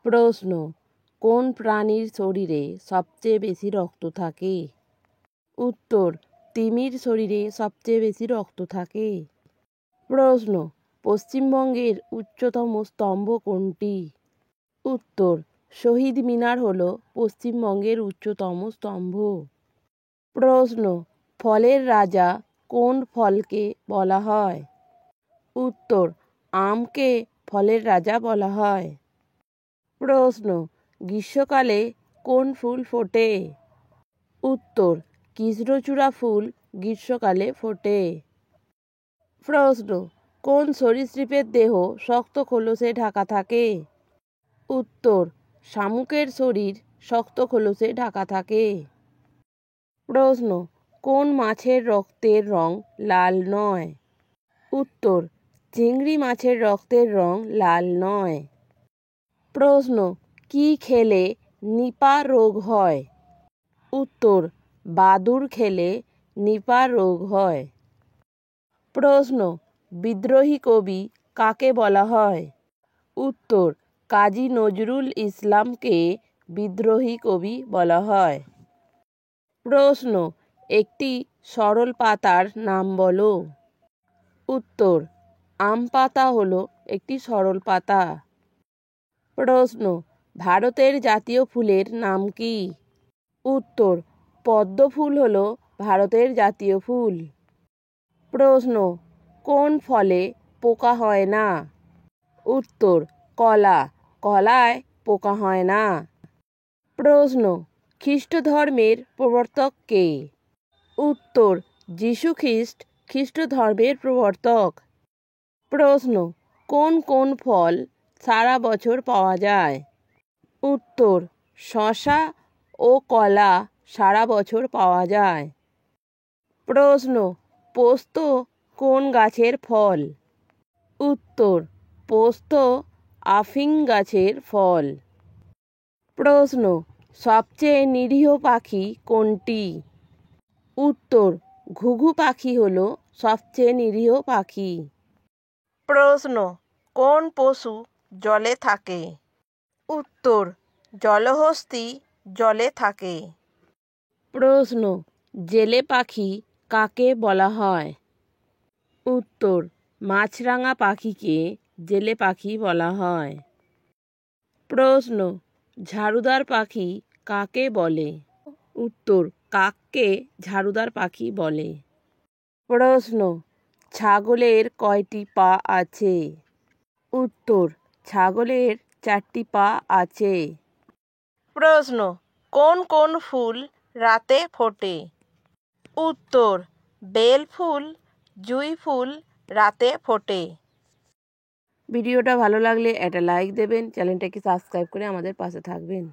প্রশ্ন, কোন প্রাণীর শরীরে সবচেয়ে বেশি রক্ত থাকে? উত্তর, তিমির শরীরে সবচেয়ে বেশি রক্ত থাকে। প্রশ্ন, পশ্চিমবঙ্গের উচ্চতম স্তম্ভ কোনটি? উত্তর, শহীদ মিনার হল পশ্চিমবঙ্গের উচ্চতম স্তম্ভ। প্রশ্ন, ফলের রাজা কোন ফলকে বলা হয়? উত্তর, আমকে ফলের রাজা বলা হয়। প্রশ্ন, গ্রীষ্মকালে কোন ফুল ফোটে? উত্তর, কৃষ্ণচূড়া ফুল গ্রীষ্মকালে ফোটে। প্রশ্ন, কোন সরীসৃপের দেহ শক্ত খোলসে ঢাকা থাকে? উত্তর, শামুকের শরীর শক্ত খোলসে ঢাকা থাকে। প্রশ্ন, কোন মাছের রক্তের রং লাল নয়? উত্তর, চিংড়ি মাছের রক্তের রং লাল নয়। প্রশ্ন, কি খেলে নিপা রোগ হয়? উত্তর, বাদুড় খেলে নিপা রোগ হয়। প্রশ্ন, বিদ্রোহী কবি কাকে বলা হয়? উত্তর, কাজী নজরুল ইসলামকে বিদ্রোহী কবি বলা হয়। প্রশ্ন, একটি সরল পাতার নাম বলো। উত্তর, আম পাতা হলো একটি সরল পাতা। প্রশ্ন, ভারতের জাতীয় ফুলের নাম কি? উত্তর, পদ্ম ফুল হলো ভারতের জাতীয় ফুল। প্রশ্ন, কোন ফলে পোকা হয় না? উত্তর, কলা। কলায় পোকা হয় না। প্রশ্ন, খ্রিস্ট ধর্মের প্রবর্তক কে? উত্তর, যীশু খ্রিস্ট খ্রিস্ট ধর্মের প্রবর্তক। প্রশ্ন, কোন কোন ফল সারা বছর পাওয়া যায়? উত্তর, শসা ও কলা সারা বছর পাওয়া যায়। প্রশ্ন, পোস্ত কোন গাছের ফল? উত্তর, পোস্ত আফিং গাছের ফল। প্রশ্ন, সবচেয়ে নিরীহ পাখি কোনটি? উত্তর, ঘুঘু পাখি হলো সবচেয়ে নিরীহ পাখি। প্রশ্ন, কোন পশু জলে থাকে? উত্তর, জলহস্তী জলে থাকে। প্রশ্ন, জেলে পাখি কাকে বলা হয়? উত্তর, মাছরাঙা পাখিকে জেলে পাখি বলা হয়। প্রশ্ন, ঝাড়ুদার পাখি কাকে বলে? উত্তর, কাককে ঝাড়ুদার পাখি বলে। প্রশ্ন, ছাগলের কয়টি পা আছে? উত্তর, ছাগলের 4টি পা আছে। প্রশ্ন, কোন কোন ফুল রাতে ফোটে? উত্তর, বেল ফুল, জুঁই ফুল রাতে ফোটে। ভিডিওটা ভালো লাগলে একটা লাইক দেবেন, চ্যানেলটাকে সাবস্ক্রাইব করে আমাদের পাশে থাকবেন।